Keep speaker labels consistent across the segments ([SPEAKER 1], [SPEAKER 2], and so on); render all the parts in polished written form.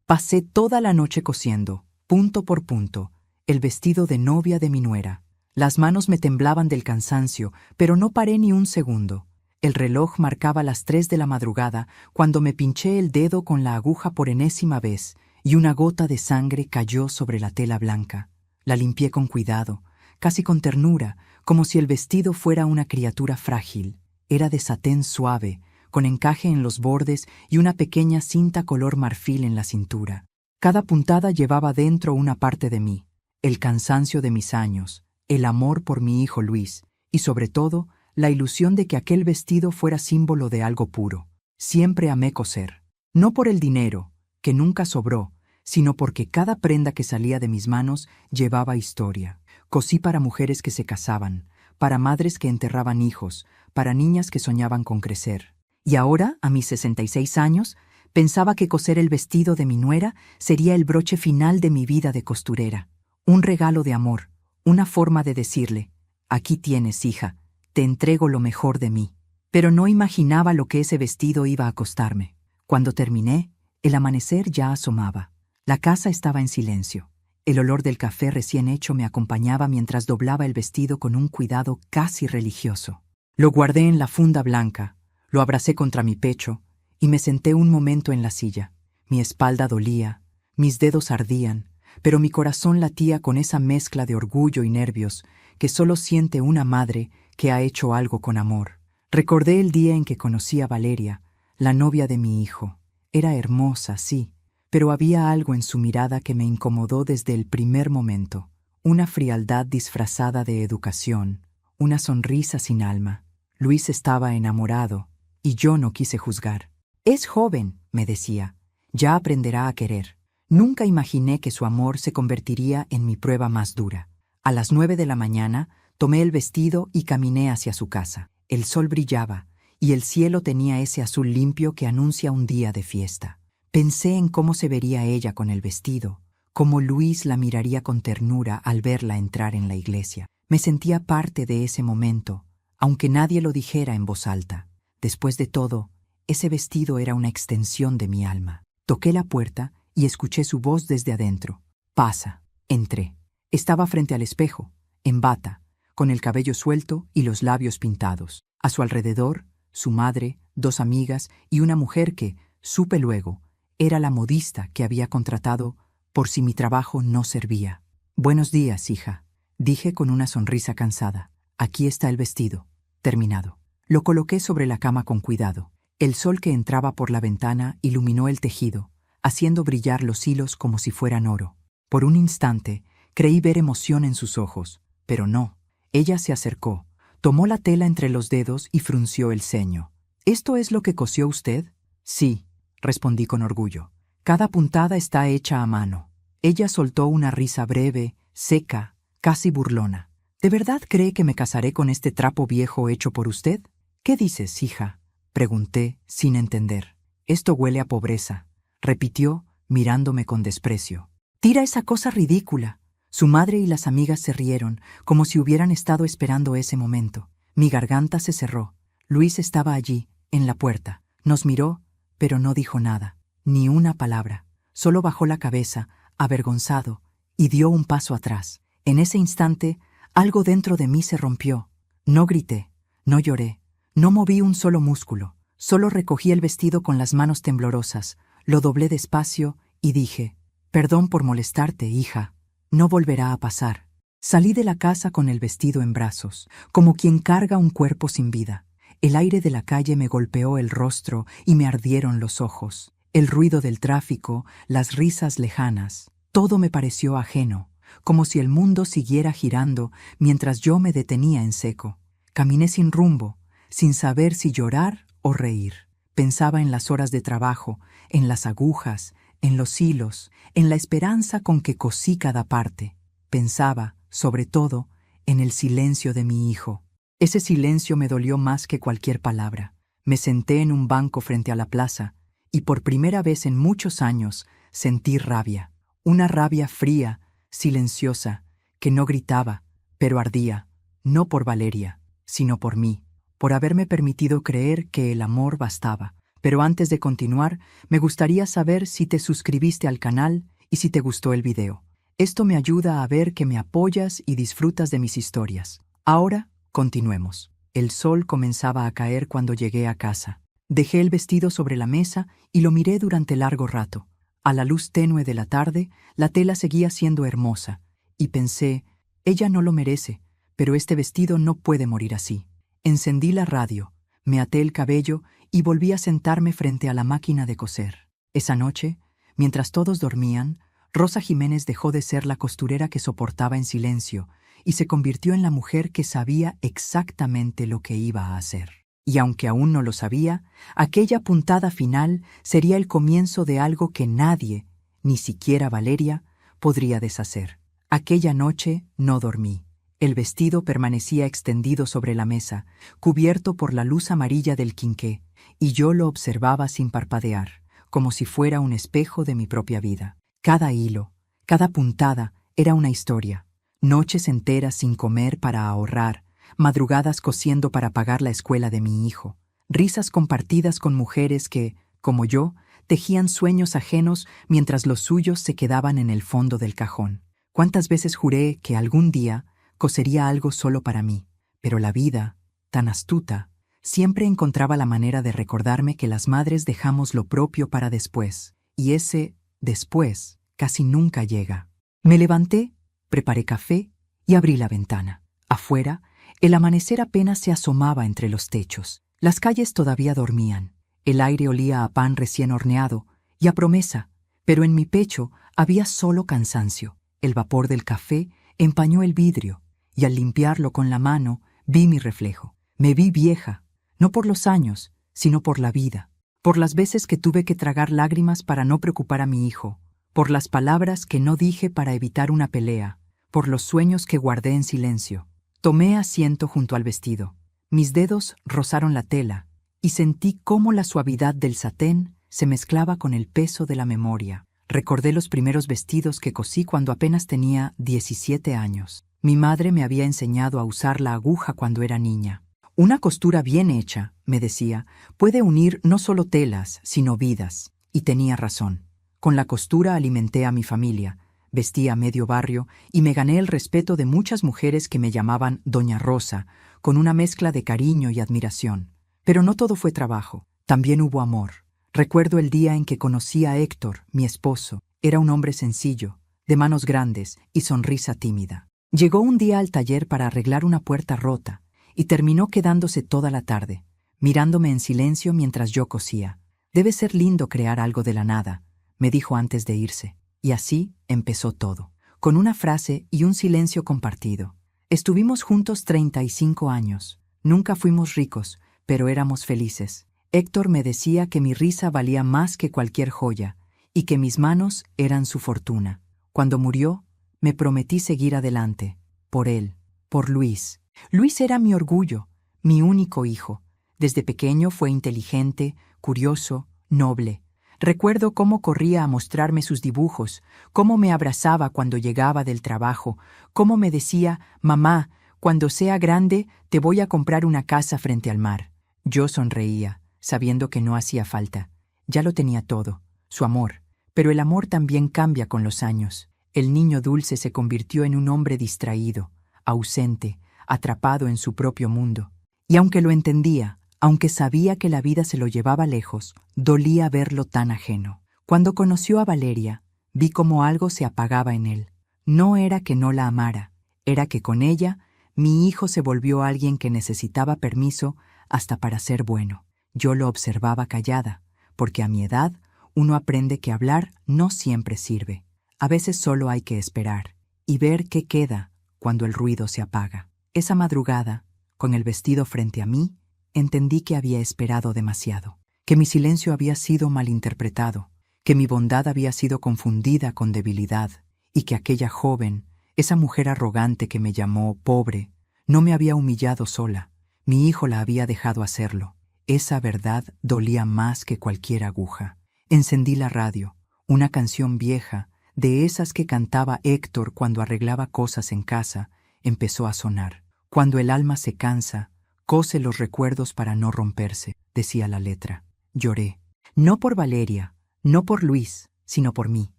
[SPEAKER 1] Pasé toda la noche cosiendo, punto por punto, el vestido de novia de mi nuera. Las manos me temblaban del cansancio, pero no paré ni un segundo. El reloj marcaba las 3 de la madrugada cuando me pinché el dedo con la aguja por enésima vez y una gota de sangre cayó sobre la tela blanca. La limpié con cuidado, casi con ternura, como si el vestido fuera una criatura frágil. Era de satén suave, con encaje en los bordes y una pequeña cinta color marfil en la cintura. Cada puntada llevaba dentro una parte de mí, el cansancio de mis años, el amor por mi hijo Luis, y sobre todo, la ilusión de que aquel vestido fuera símbolo de algo puro. Siempre amé coser. No por el dinero, que nunca sobró, sino porque cada prenda que salía de mis manos llevaba historia. Cosí para mujeres que se casaban, para madres que enterraban hijos, para niñas que soñaban con crecer. Y ahora, a mis 66 años, pensaba que coser el vestido de mi nuera sería el broche final de mi vida de costurera. Un regalo de amor, una forma de decirle, aquí tienes, hija, te entrego lo mejor de mí. Pero no imaginaba lo que ese vestido iba a costarme. Cuando terminé, el amanecer ya asomaba. La casa estaba en silencio. El olor del café recién hecho me acompañaba mientras doblaba el vestido con un cuidado casi religioso. Lo guardé en la funda blanca, lo abracé contra mi pecho y me senté un momento en la silla. Mi espalda dolía, mis dedos ardían, pero mi corazón latía con esa mezcla de orgullo y nervios que solo siente una madre que ha hecho algo con amor. Recordé el día en que conocí a Valeria, la novia de mi hijo. Era hermosa, sí, pero había algo en su mirada que me incomodó desde el primer momento. Una frialdad disfrazada de educación, una sonrisa sin alma. Luis estaba enamorado, y yo no quise juzgar. Es joven, me decía, ya aprenderá a querer. Nunca imaginé que su amor se convertiría en mi prueba más dura. A las 9 de la mañana, tomé el vestido y caminé hacia su casa. El sol brillaba, y el cielo tenía ese azul limpio que anuncia un día de fiesta. Pensé en cómo se vería ella con el vestido, cómo Luis la miraría con ternura al verla entrar en la iglesia. Me sentía parte de ese momento, aunque nadie lo dijera en voz alta. Después de todo, ese vestido era una extensión de mi alma. Toqué la puerta y escuché su voz desde adentro. Pasa. Entré. Estaba frente al espejo, en bata, con el cabello suelto y los labios pintados. A su alrededor, su madre, 2 amigas y una mujer que, supe luego, era la modista que había contratado por si mi trabajo no servía. Buenos días, hija, dije con una sonrisa cansada. Aquí está el vestido. Terminado. Lo coloqué sobre la cama con cuidado. El sol que entraba por la ventana iluminó el tejido, haciendo brillar los hilos como si fueran oro. Por un instante, creí ver emoción en sus ojos, pero no. Ella se acercó, tomó la tela entre los dedos y frunció el ceño. ¿Esto es lo que cosió usted? Sí, respondí con orgullo. Cada puntada está hecha a mano. Ella soltó una risa breve, seca, casi burlona. ¿De verdad cree que me casaré con este trapo viejo hecho por usted? ¿Qué dices, hija? Pregunté, sin entender. Esto huele a pobreza, repitió, mirándome con desprecio. Tira esa cosa ridícula. Su madre y las amigas se rieron, como si hubieran estado esperando ese momento. Mi garganta se cerró. Luis estaba allí, en la puerta. Nos miró, pero no dijo nada, ni una palabra. Solo bajó la cabeza, avergonzado, y dio un paso atrás. En ese instante, algo dentro de mí se rompió. No grité, no lloré, no moví un solo músculo. Solo recogí el vestido con las manos temblorosas, lo doblé despacio y dije, «Perdón por molestarte, hija. No volverá a pasar». Salí de la casa con el vestido en brazos, como quien carga un cuerpo sin vida. El aire de la calle me golpeó el rostro y me ardieron los ojos. El ruido del tráfico, las risas lejanas, todo me pareció ajeno, como si el mundo siguiera girando mientras yo me detenía en seco. Caminé sin rumbo, sin saber si llorar o reír. Pensaba en las horas de trabajo, en las agujas, en los hilos, en la esperanza con que cosí cada parte. Pensaba, sobre todo, en el silencio de mi hijo. Ese silencio me dolió más que cualquier palabra. Me senté en un banco frente a la plaza y por primera vez en muchos años sentí rabia. Una rabia fría, silenciosa, que no gritaba, pero ardía, no por Valeria, sino por mí, por haberme permitido creer que el amor bastaba, Pero antes de continuar, me gustaría saber si te suscribiste al canal y si te gustó el video. Esto me ayuda a ver que me apoyas y disfrutas de mis historias. Ahora, continuemos. El sol comenzaba a caer cuando llegué a casa. Dejé el vestido sobre la mesa y lo miré durante largo rato. A la luz tenue de la tarde, la tela seguía siendo hermosa, y pensé, ella no lo merece, pero este vestido no puede morir así. Encendí la radio, me até el cabello y volví a sentarme frente a la máquina de coser. Esa noche, mientras todos dormían, Rosa Jiménez dejó de ser la costurera que soportaba en silencio y se convirtió en la mujer que sabía exactamente lo que iba a hacer. Y aunque aún no lo sabía, aquella puntada final sería el comienzo de algo que nadie, ni siquiera Valeria, podría deshacer. Aquella noche no dormí. El vestido permanecía extendido sobre la mesa, cubierto por la luz amarilla del quinqué, y yo lo observaba sin parpadear, como si fuera un espejo de mi propia vida. Cada hilo, cada puntada era una historia. Noches enteras sin comer para ahorrar, madrugadas cosiendo para pagar la escuela de mi hijo, risas compartidas con mujeres que, como yo, tejían sueños ajenos mientras los suyos se quedaban en el fondo del cajón. ¿Cuántas veces juré que algún día cosería algo solo para mí? Pero la vida, tan astuta, siempre encontraba la manera de recordarme que las madres dejamos lo propio para después, y ese después casi nunca llega. Me levanté, preparé café y abrí la ventana. Afuera, el amanecer apenas se asomaba entre los techos. Las calles todavía dormían. El aire olía a pan recién horneado y a promesa, pero en mi pecho había solo cansancio. El vapor del café empañó el vidrio y al limpiarlo con la mano vi mi reflejo. Me vi vieja, no por los años, sino por la vida, por las veces que tuve que tragar lágrimas para no preocupar a mi hijo, por las palabras que no dije para evitar una pelea, por los sueños que guardé en silencio. Tomé asiento junto al vestido. Mis dedos rozaron la tela y sentí cómo la suavidad del satén se mezclaba con el peso de la memoria. Recordé los primeros vestidos que cosí cuando apenas tenía 17 años. Mi madre me había enseñado a usar la aguja cuando era niña. Una costura bien hecha, me decía, puede unir no solo telas, sino vidas. Y tenía razón. Con la costura alimenté a mi familia, vestí a medio barrio y me gané el respeto de muchas mujeres que me llamaban Doña Rosa, con una mezcla de cariño y admiración. Pero no todo fue trabajo, también hubo amor. Recuerdo el día en que conocí a Héctor, mi esposo. Era un hombre sencillo, de manos grandes y sonrisa tímida. Llegó un día al taller para arreglar una puerta rota y terminó quedándose toda la tarde, mirándome en silencio mientras yo cosía. Debe ser lindo crear algo de la nada, me dijo antes de irse. Y así empezó todo, con una frase y un silencio compartido. Estuvimos juntos 35 años. Nunca fuimos ricos, pero éramos felices. Héctor me decía que mi risa valía más que cualquier joya y que mis manos eran su fortuna. Cuando murió, me prometí seguir adelante, por él, por Luis. Luis era mi orgullo, mi único hijo. Desde pequeño fue inteligente, curioso, noble. Recuerdo cómo corría a mostrarme sus dibujos, cómo me abrazaba cuando llegaba del trabajo, cómo me decía, «Mamá, cuando sea grande te voy a comprar una casa frente al mar». Yo sonreía, sabiendo que no hacía falta. Ya lo tenía todo, su amor. Pero el amor también cambia con los años. El niño dulce se convirtió en un hombre distraído, ausente, atrapado en su propio mundo. Y aunque lo entendía, aunque sabía que la vida se lo llevaba lejos, dolía verlo tan ajeno. Cuando conoció a Valeria, vi cómo algo se apagaba en él. No era que no la amara, era que con ella mi hijo se volvió alguien que necesitaba permiso hasta para ser bueno. Yo lo observaba callada, porque a mi edad uno aprende que hablar no siempre sirve. A veces solo hay que esperar y ver qué queda cuando el ruido se apaga. Esa madrugada, con el vestido frente a mí, entendí que había esperado demasiado, que mi silencio había sido malinterpretado, que mi bondad había sido confundida con debilidad y que aquella joven, esa mujer arrogante que me llamó pobre, no me había humillado sola. Mi hijo la había dejado hacerlo. Esa verdad dolía más que cualquier aguja. Encendí la radio, una canción vieja, de esas que cantaba Héctor cuando arreglaba cosas en casa, empezó a sonar. Cuando el alma se cansa, cose los recuerdos para no romperse, decía la letra. Lloré. No por Valeria, no por Luis, sino por mí.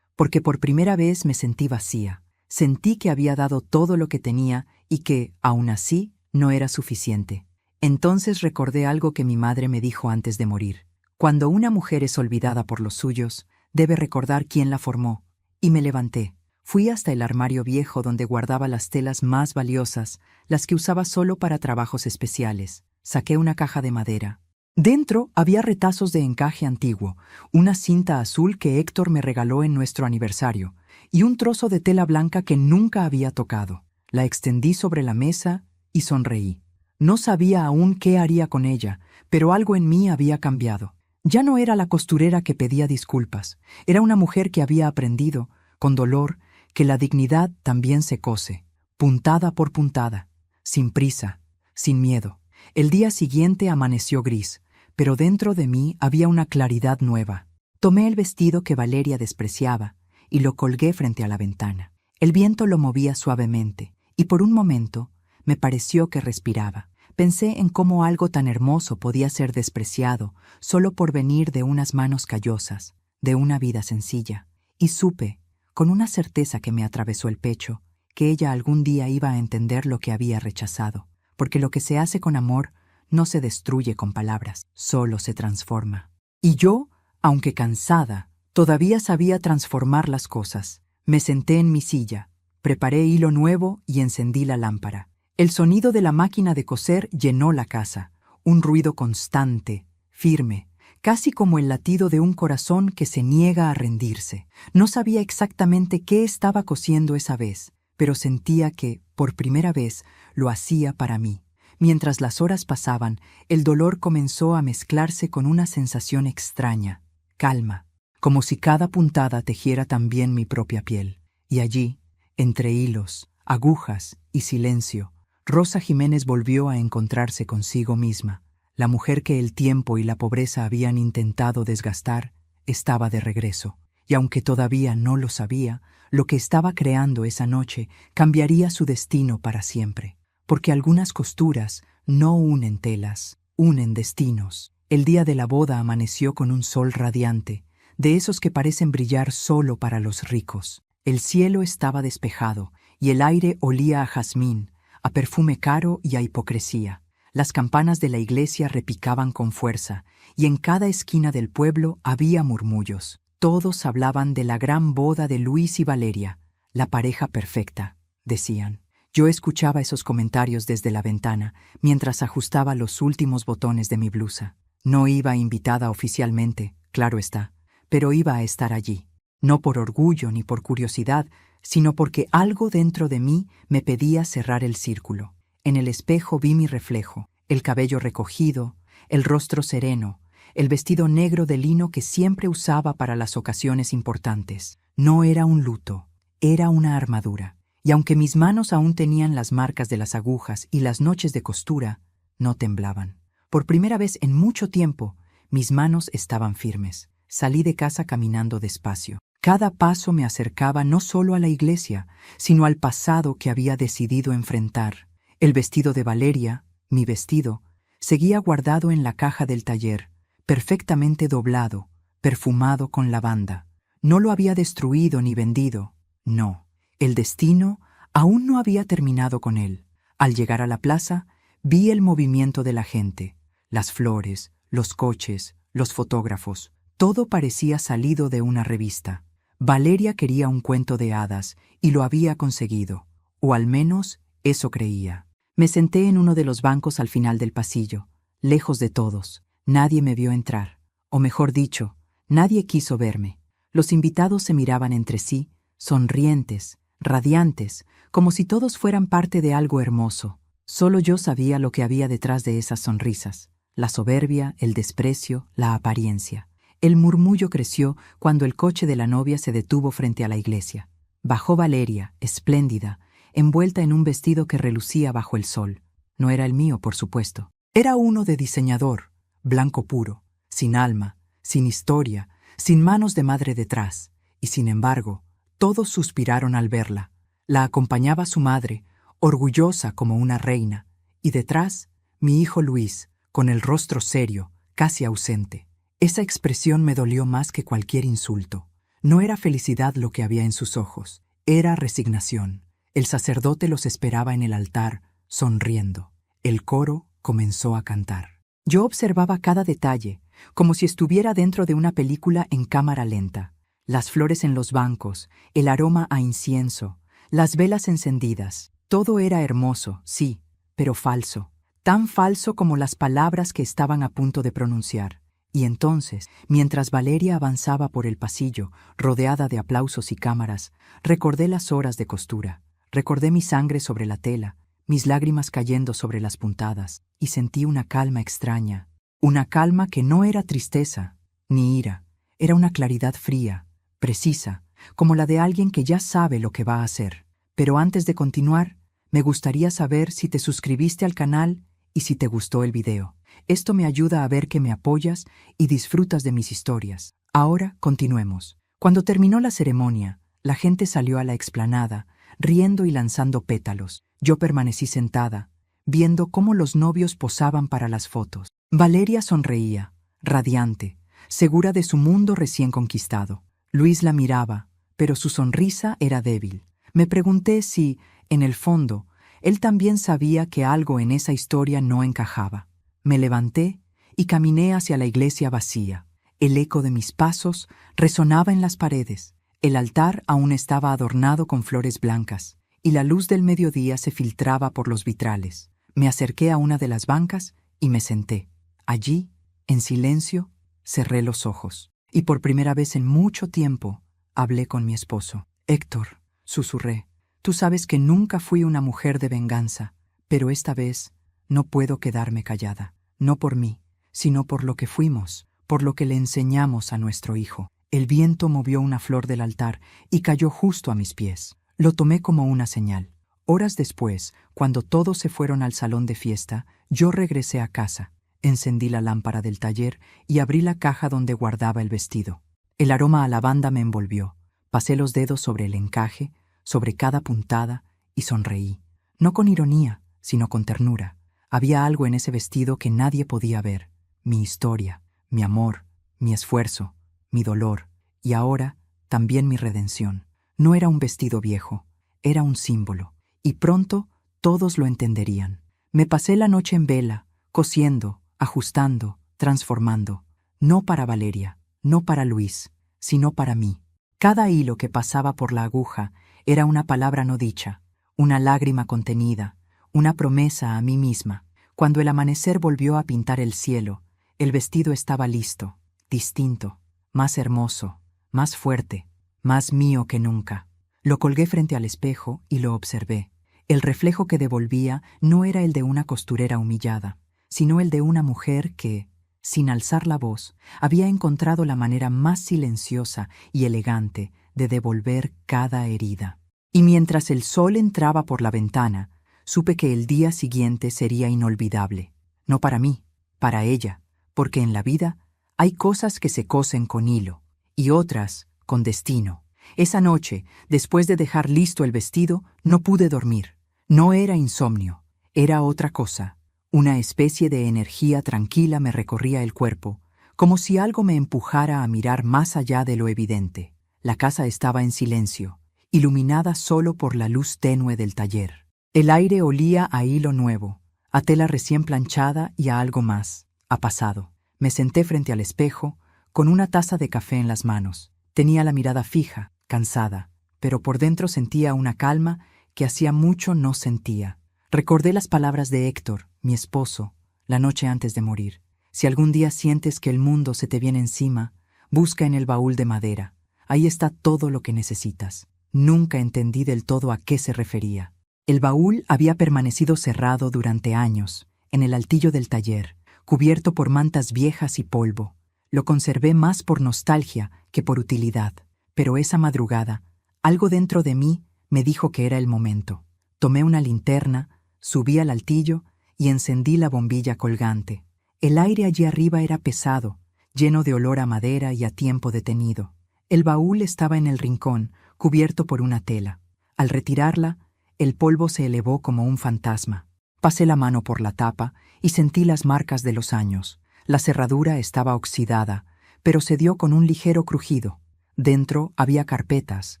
[SPEAKER 1] Porque por primera vez me sentí vacía. Sentí que había dado todo lo que tenía y que, aún así, no era suficiente. Entonces recordé algo que mi madre me dijo antes de morir. Cuando una mujer es olvidada por los suyos, debe recordar quién la formó. Y me levanté. Fui hasta el armario viejo donde guardaba las telas más valiosas, las que usaba solo para trabajos especiales. Saqué una caja de madera. Dentro había retazos de encaje antiguo, una cinta azul que Héctor me regaló en nuestro aniversario, y un trozo de tela blanca que nunca había tocado. La extendí sobre la mesa y sonreí. No sabía aún qué haría con ella, pero algo en mí había cambiado. Ya no era la costurera que pedía disculpas, era una mujer que había aprendido, con dolor, que la dignidad también se cose, puntada por puntada, sin prisa, sin miedo. El día siguiente amaneció gris, pero dentro de mí había una claridad nueva. Tomé el vestido que Valeria despreciaba y lo colgué frente a la ventana. El viento lo movía suavemente, y por un momento me pareció que respiraba. Pensé en cómo algo tan hermoso podía ser despreciado solo por venir de unas manos callosas, de una vida sencilla, y supe, con una certeza que me atravesó el pecho, que ella algún día iba a entender lo que había rechazado, porque lo que se hace con amor no se destruye con palabras, solo se transforma. Y yo, aunque cansada, todavía sabía transformar las cosas. Me senté en mi silla, preparé hilo nuevo y encendí la lámpara. El sonido de la máquina de coser llenó la casa, un ruido constante, firme, casi como el latido de un corazón que se niega a rendirse. No sabía exactamente qué estaba cosiendo esa vez, pero sentía que, por primera vez, lo hacía para mí. Mientras las horas pasaban, el dolor comenzó a mezclarse con una sensación extraña, calma, como si cada puntada tejiera también mi propia piel. Y allí, entre hilos, agujas y silencio, Rosa Jiménez volvió a encontrarse consigo misma. La mujer que el tiempo y la pobreza habían intentado desgastar estaba de regreso, y aunque todavía no lo sabía, lo que estaba creando esa noche cambiaría su destino para siempre. Porque algunas costuras no unen telas, unen destinos. El día de la boda amaneció con un sol radiante, de esos que parecen brillar solo para los ricos. El cielo estaba despejado y el aire olía a jazmín, a perfume caro y a hipocresía. Las campanas de la iglesia repicaban con fuerza, y en cada esquina del pueblo había murmullos. Todos hablaban de la gran boda de Luis y Valeria, la pareja perfecta, decían. Yo escuchaba esos comentarios desde la ventana, mientras ajustaba los últimos botones de mi blusa. No iba invitada oficialmente, claro está, pero iba a estar allí. No por orgullo ni por curiosidad, sino porque algo dentro de mí me pedía cerrar el círculo. En el espejo vi mi reflejo, el cabello recogido, el rostro sereno, el vestido negro de lino que siempre usaba para las ocasiones importantes. No era un luto, era una armadura. Y aunque mis manos aún tenían las marcas de las agujas y las noches de costura, no temblaban. Por primera vez en mucho tiempo, mis manos estaban firmes. Salí de casa caminando despacio. Cada paso me acercaba no solo a la iglesia, sino al pasado que había decidido enfrentar. El vestido de Valeria, mi vestido, seguía guardado en la caja del taller, perfectamente doblado, perfumado con lavanda. No lo había destruido ni vendido, no. El destino aún no había terminado con él. Al llegar a la plaza, vi el movimiento de la gente, las flores, los coches, los fotógrafos. Todo parecía salido de una revista. Valeria quería un cuento de hadas y lo había conseguido, o al menos eso creía. Me senté en uno de los bancos al final del pasillo, lejos de todos. Nadie me vio entrar, o mejor dicho, nadie quiso verme. Los invitados se miraban entre sí, sonrientes, radiantes, como si todos fueran parte de algo hermoso. Solo yo sabía lo que había detrás de esas sonrisas, la soberbia, el desprecio, la apariencia. El murmullo creció cuando el coche de la novia se detuvo frente a la iglesia. Bajó Valeria, espléndida, envuelta en un vestido que relucía bajo el sol. No era el mío, por supuesto. Era uno de diseñador, blanco puro, sin alma, sin historia, sin manos de madre detrás. Y sin embargo, todos suspiraron al verla. La acompañaba su madre, orgullosa como una reina, y detrás, mi hijo Luis, con el rostro serio, casi ausente. Esa expresión me dolió más que cualquier insulto. No era felicidad lo que había en sus ojos, era resignación. El sacerdote los esperaba en el altar, sonriendo. El coro comenzó a cantar. Yo observaba cada detalle, como si estuviera dentro de una película en cámara lenta. Las flores en los bancos, el aroma a incienso, las velas encendidas. Todo era hermoso, sí, pero falso. Tan falso como las palabras que estaban a punto de pronunciar. Y entonces, mientras Valeria avanzaba por el pasillo, rodeada de aplausos y cámaras, recordé las horas de costura, recordé mi sangre sobre la tela, mis lágrimas cayendo sobre las puntadas, y sentí una calma extraña, una calma que no era tristeza, ni ira, era una claridad fría, precisa, como la de alguien que ya sabe lo que va a hacer. Pero antes de continuar, me gustaría saber si te suscribiste al canal y si te gustó el video. Esto me ayuda a ver que me apoyas y disfrutas de mis historias. Ahora continuemos. Cuando terminó la ceremonia, la gente salió a la explanada, riendo y lanzando pétalos. Yo permanecí sentada, viendo cómo los novios posaban para las fotos. Valeria sonreía, radiante, segura de su mundo recién conquistado. Luis la miraba, pero su sonrisa era débil. Me pregunté si, en el fondo, él también sabía que algo en esa historia no encajaba. Me levanté y caminé hacia la iglesia vacía. El eco de mis pasos resonaba en las paredes. El altar aún estaba adornado con flores blancas, y la luz del mediodía se filtraba por los vitrales. Me acerqué a una de las bancas y me senté. Allí, en silencio, cerré los ojos. Y por primera vez en mucho tiempo, hablé con mi esposo. Héctor, susurré, tú sabes que nunca fui una mujer de venganza, pero esta vez no puedo quedarme callada. No por mí, sino por lo que fuimos, por lo que le enseñamos a nuestro hijo. El viento movió una flor del altar y cayó justo a mis pies. Lo tomé como una señal. Horas después, cuando todos se fueron al salón de fiesta, yo regresé a casa. Encendí la lámpara del taller y abrí la caja donde guardaba el vestido. El aroma a lavanda me envolvió. Pasé los dedos sobre el encaje, sobre cada puntada, y sonreí. No con ironía, sino con ternura. Había algo en ese vestido que nadie podía ver. Mi historia, mi amor, mi esfuerzo, mi dolor, y ahora también mi redención. No era un vestido viejo, era un símbolo, y pronto todos lo entenderían. Me pasé la noche en vela, cosiendo, ajustando, transformando. No para Valeria, no para Luis, sino para mí. Cada hilo que pasaba por la aguja era una palabra no dicha, una lágrima contenida, una promesa a mí misma. Cuando el amanecer volvió a pintar el cielo, el vestido estaba listo, distinto, más hermoso, más fuerte, más mío que nunca. Lo colgué frente al espejo y lo observé. El reflejo que devolvía no era el de una costurera humillada, sino el de una mujer que, sin alzar la voz, había encontrado la manera más silenciosa y elegante de devolver cada herida. Y mientras el sol entraba por la ventana, supe que el día siguiente sería inolvidable. No para mí, para ella, porque en la vida hay cosas que se cosen con hilo y otras con destino. Esa noche, después de dejar listo el vestido, no pude dormir. No era insomnio, era otra cosa. Una especie de energía tranquila me recorría el cuerpo, como si algo me empujara a mirar más allá de lo evidente. La casa estaba en silencio, iluminada solo por la luz tenue del taller. El aire olía a hilo nuevo, a tela recién planchada y a algo más, a pasado. Me senté frente al espejo, con una taza de café en las manos. Tenía la mirada fija, cansada, pero por dentro sentía una calma que hacía mucho no sentía. Recordé las palabras de Héctor, mi esposo, la noche antes de morir. Si algún día sientes que el mundo se te viene encima, busca en el baúl de madera. Ahí está todo lo que necesitas. Nunca entendí del todo a qué se refería. El baúl había permanecido cerrado durante años, en el altillo del taller, cubierto por mantas viejas y polvo. Lo conservé más por nostalgia que por utilidad. Pero esa madrugada, algo dentro de mí me dijo que era el momento. Tomé una linterna, subí al altillo y encendí la bombilla colgante. El aire allí arriba era pesado, lleno de olor a madera y a tiempo detenido. El baúl estaba en el rincón, cubierto por una tela. Al retirarla, el polvo se elevó como un fantasma. Pasé la mano por la tapa y sentí las marcas de los años, La cerradura estaba oxidada, pero se dio con un ligero crujido. Dentro había carpetas,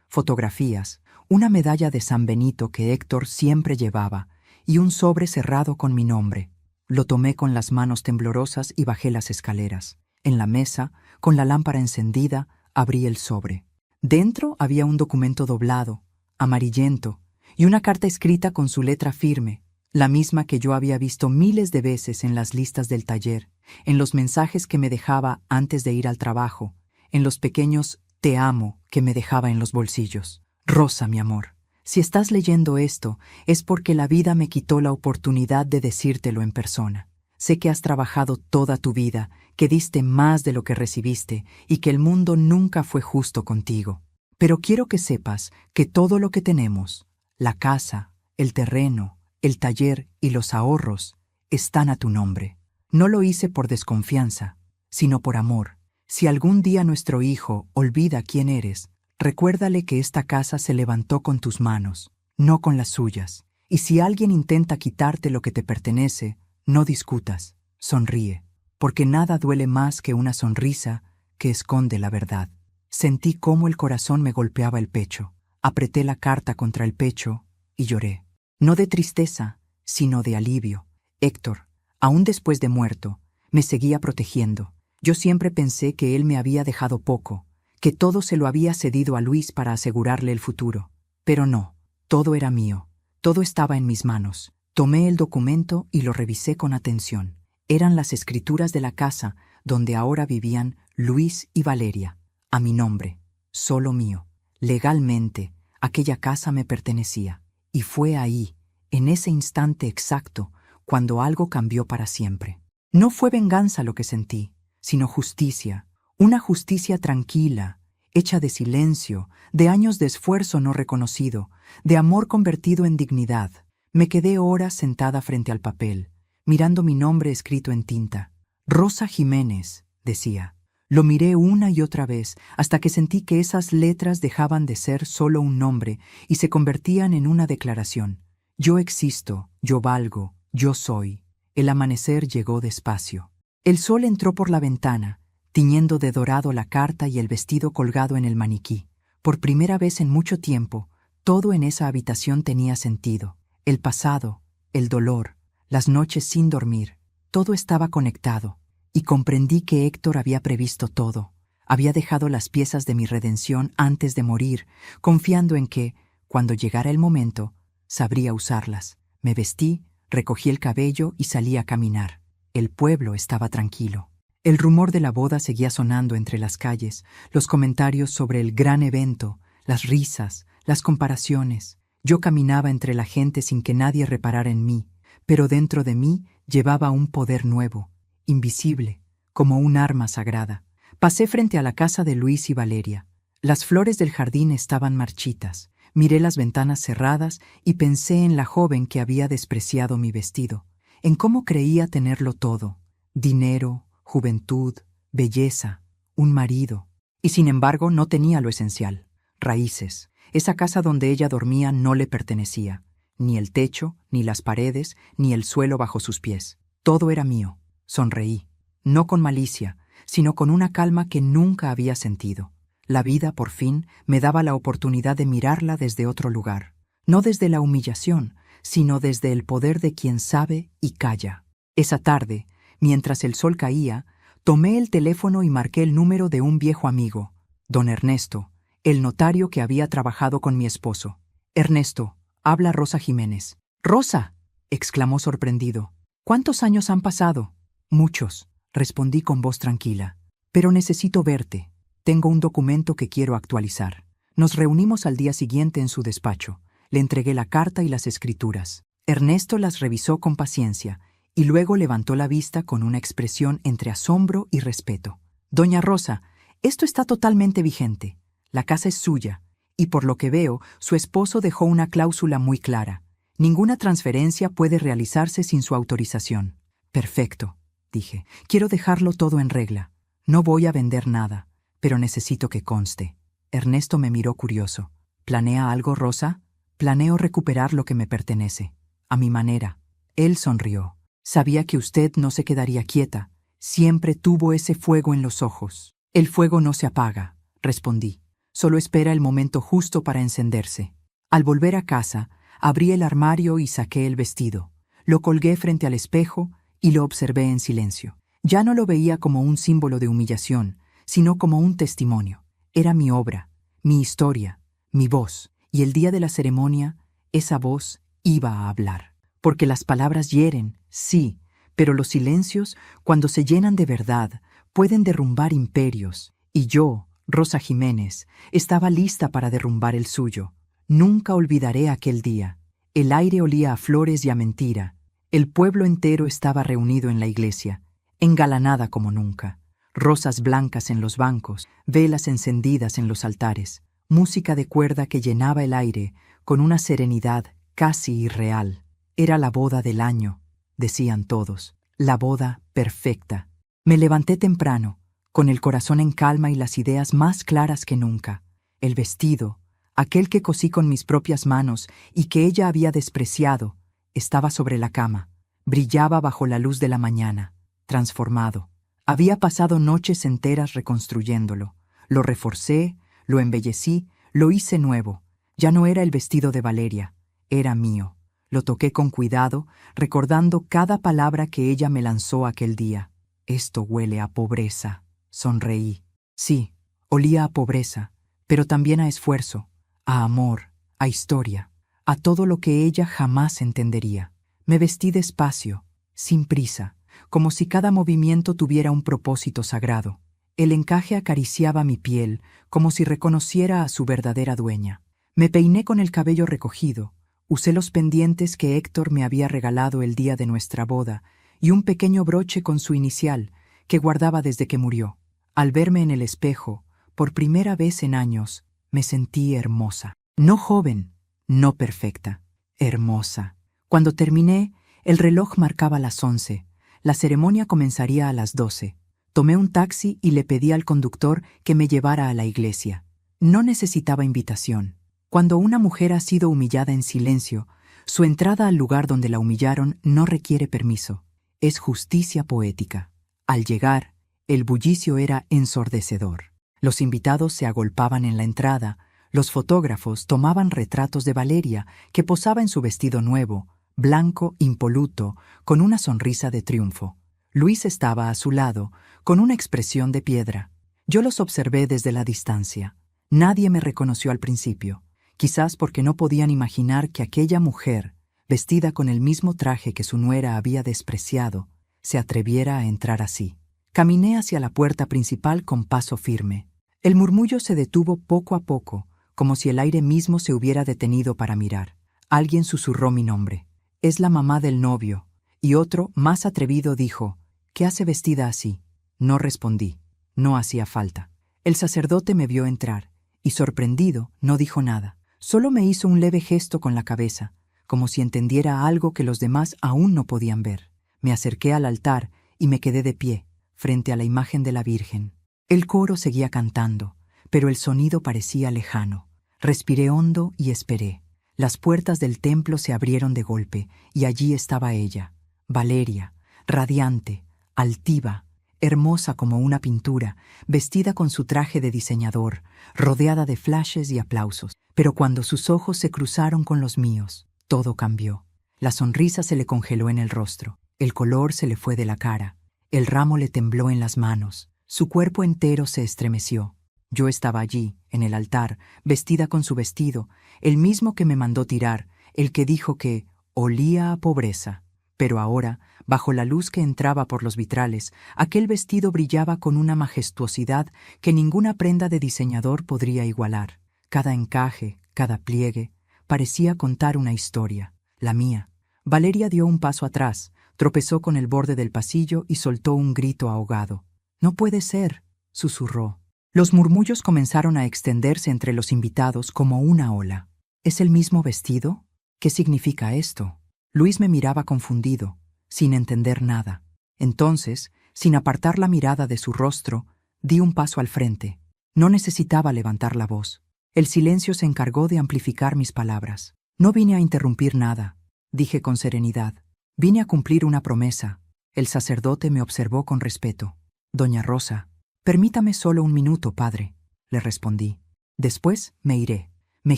[SPEAKER 1] fotografías, una medalla de San Benito que Héctor siempre llevaba y un sobre cerrado con mi nombre. Lo tomé con las manos temblorosas y bajé las escaleras. En la mesa, con la lámpara encendida, abrí el sobre. Dentro había un documento doblado, amarillento, y una carta escrita con su letra firme, la misma que yo había visto miles de veces en las listas del taller, en los mensajes que me dejaba antes de ir al trabajo, en los pequeños «te amo» que me dejaba en los bolsillos. Rosa, mi amor, si estás leyendo esto, es porque la vida me quitó la oportunidad de decírtelo en persona. Sé que has trabajado toda tu vida, que diste más de lo que recibiste y que el mundo nunca fue justo contigo. Pero quiero que sepas que todo lo que tenemos, la casa, el terreno, el taller y los ahorros, están a tu nombre. No lo hice por desconfianza, sino por amor. Si algún día nuestro hijo olvida quién eres, recuérdale que esta casa se levantó con tus manos, no con las suyas. Y si alguien intenta quitarte lo que te pertenece, no discutas, sonríe, porque nada duele más que una sonrisa que esconde la verdad. Sentí cómo el corazón me golpeaba el pecho. Apreté la carta contra el pecho y lloré. No de tristeza, sino de alivio. Héctor, aún después de muerto, me seguía protegiendo. Yo siempre pensé que él me había dejado poco, que todo se lo había cedido a Luis para asegurarle el futuro. Pero no, todo era mío, todo estaba en mis manos. Tomé el documento y lo revisé con atención. Eran las escrituras de la casa donde ahora vivían Luis y Valeria, a mi nombre, solo mío. Legalmente, aquella casa me pertenecía. Y fue ahí, en ese instante exacto, cuando algo cambió para siempre. No fue venganza lo que sentí, sino justicia, una justicia tranquila, hecha de silencio, de años de esfuerzo no reconocido, de amor convertido en dignidad. Me quedé horas sentada frente al papel, mirando mi nombre escrito en tinta. Rosa Jiménez, decía. Lo miré una y otra vez, hasta que sentí que esas letras dejaban de ser solo un nombre y se convertían en una declaración. Yo existo, yo valgo, yo soy. El amanecer llegó despacio. El sol entró por la ventana, tiñendo de dorado la carta y el vestido colgado en el maniquí. Por primera vez en mucho tiempo, todo en esa habitación tenía sentido. El pasado, el dolor, las noches sin dormir, todo estaba conectado. Y comprendí que Héctor había previsto todo. Había dejado las piezas de mi redención antes de morir, confiando en que, cuando llegara el momento, sabría usarlas. Me vestí, recogí el cabello y salí a caminar. El pueblo estaba tranquilo. El rumor de la boda seguía sonando entre las calles, los comentarios sobre el gran evento, las risas, las comparaciones. Yo caminaba entre la gente sin que nadie reparara en mí, pero dentro de mí llevaba un poder nuevo, invisible, como un arma sagrada. Pasé frente a la casa de Luis y Valeria. Las flores del jardín estaban marchitas. Miré las ventanas cerradas y pensé en la joven que había despreciado mi vestido, en cómo creía tenerlo todo: dinero, juventud, belleza, un marido. Y sin embargo no tenía lo esencial: raíces. Esa casa donde ella dormía no le pertenecía, ni el techo, ni las paredes, ni el suelo bajo sus pies. Todo era mío. Sonreí, no con malicia, sino con una calma que nunca había sentido. La vida, por fin, me daba la oportunidad de mirarla desde otro lugar, no desde la humillación, sino desde el poder de quien sabe y calla. Esa tarde, mientras el sol caía, tomé el teléfono y marqué el número de un viejo amigo, don Ernesto, el notario que había trabajado con mi esposo. «Ernesto, habla Rosa Jiménez». «¡Rosa!», exclamó sorprendido. «¿Cuántos años han pasado?» «Muchos», respondí con voz tranquila. «Pero necesito verte. Tengo un documento que quiero actualizar». Nos reunimos al día siguiente en su despacho. Le entregué la carta y las escrituras. Ernesto las revisó con paciencia y luego levantó la vista con una expresión entre asombro y respeto. «Doña Rosa, esto está totalmente vigente. La casa es suya, y por lo que veo, su esposo dejó una cláusula muy clara. Ninguna transferencia puede realizarse sin su autorización». «Perfecto», dije. «Quiero dejarlo todo en regla. No voy a vender nada, pero necesito que conste». Ernesto me miró curioso. «¿Planea algo, Rosa?» «Planeo recuperar lo que me pertenece, a mi manera». Él sonrió. «Sabía que usted no se quedaría quieta. Siempre tuvo ese fuego en los ojos. El fuego no se apaga, respondí. Solo espera el momento justo para encenderse. Al volver a casa, abrí el armario y saqué el vestido. Lo colgué frente al espejo y lo observé en silencio. Ya no lo veía como un símbolo de humillación, sino como un testimonio. Era mi obra, mi historia, mi voz. Y el día de la ceremonia, esa voz iba a hablar. Porque las palabras hieren, sí, pero los silencios, cuando se llenan de verdad, pueden derrumbar imperios. Y yo, Rosa Jiménez, estaba lista para derrumbar el suyo. Nunca olvidaré aquel día. El aire olía a flores y a mentira. El pueblo entero estaba reunido en la iglesia, engalanada como nunca. Rosas blancas en los bancos, velas encendidas en los altares, música de cuerda que llenaba el aire con una serenidad casi irreal. Era la boda del año, decían todos, la boda perfecta. Me levanté temprano, con el corazón en calma y las ideas más claras que nunca. El vestido, aquel que cosí con mis propias manos y que ella había despreciado, estaba sobre la cama, brillaba bajo la luz de la mañana, transformado. Había pasado noches enteras reconstruyéndolo. Lo reforcé, lo embellecí, lo hice nuevo. Ya no era el vestido de Valeria, era mío. Lo toqué con cuidado, recordando cada palabra que ella me lanzó aquel día. Esto huele a pobreza, sonreí. Sí, olía a pobreza, pero también a esfuerzo, a amor, a historia, a todo lo que ella jamás entendería. Me vestí despacio, sin prisa, como si cada movimiento tuviera un propósito sagrado. El encaje acariciaba mi piel, como si reconociera a su verdadera dueña. Me peiné con el cabello recogido, usé los pendientes que Héctor me había regalado el día de nuestra boda y un pequeño broche con su inicial que guardaba desde que murió. Al verme en el espejo, por primera vez en años, me sentí hermosa. No joven, no perfecta, hermosa. Cuando terminé, el reloj marcaba las 11. La ceremonia comenzaría a las 12. Tomé un taxi y le pedí al conductor que me llevara a la iglesia. No necesitaba invitación. Cuando una mujer ha sido humillada en silencio, su entrada al lugar donde la humillaron no requiere permiso. Es justicia poética. Al llegar, el bullicio era ensordecedor. Los invitados se agolpaban en la entrada, los fotógrafos tomaban retratos de Valeria, que posaba en su vestido nuevo, blanco, impoluto, con una sonrisa de triunfo. Luis estaba a su lado, con una expresión de piedra. Yo los observé desde la distancia. Nadie me reconoció al principio, quizás porque no podían imaginar que aquella mujer, vestida con el mismo traje que su nuera había despreciado, se atreviera a entrar así. Caminé hacia la puerta principal con paso firme. El murmullo se detuvo poco a poco, como si el aire mismo se hubiera detenido para mirar. Alguien susurró mi nombre. Es la mamá del novio. Y otro, más atrevido, dijo, ¿qué hace vestida así? No respondí. No hacía falta. El sacerdote me vio entrar, y sorprendido, no dijo nada. Solo me hizo un leve gesto con la cabeza, como si entendiera algo que los demás aún no podían ver. Me acerqué al altar y me quedé de pie, frente a la imagen de la Virgen. El coro seguía cantando, pero el sonido parecía lejano. Respiré hondo y esperé. Las puertas del templo se abrieron de golpe, y allí estaba ella, Valeria, radiante, altiva, hermosa como una pintura, vestida con su traje de diseñador, rodeada de flashes y aplausos. Pero cuando sus ojos se cruzaron con los míos, todo cambió. La sonrisa se le congeló en el rostro, el color se le fue de la cara, el ramo le tembló en las manos, su cuerpo entero se estremeció. Yo estaba allí, en el altar, vestida con su vestido, el mismo que me mandó tirar, el que dijo que olía a pobreza. Pero ahora, bajo la luz que entraba por los vitrales, aquel vestido brillaba con una majestuosidad que ninguna prenda de diseñador podría igualar. Cada encaje, cada pliegue, parecía contar una historia, la mía. Valeria dio un paso atrás, tropezó con el borde del pasillo y soltó un grito ahogado. «No puede ser», susurró. Los murmullos comenzaron a extenderse entre los invitados como una ola. ¿Es el mismo vestido? ¿Qué significa esto? Luis me miraba confundido, sin entender nada. Entonces, sin apartar la mirada de su rostro, di un paso al frente. No necesitaba levantar la voz. El silencio se encargó de amplificar mis palabras. No vine a interrumpir nada, dije con serenidad. Vine a cumplir una promesa. El sacerdote me observó con respeto. Doña Rosa, permítame solo un minuto, padre, le respondí. Después me iré. Me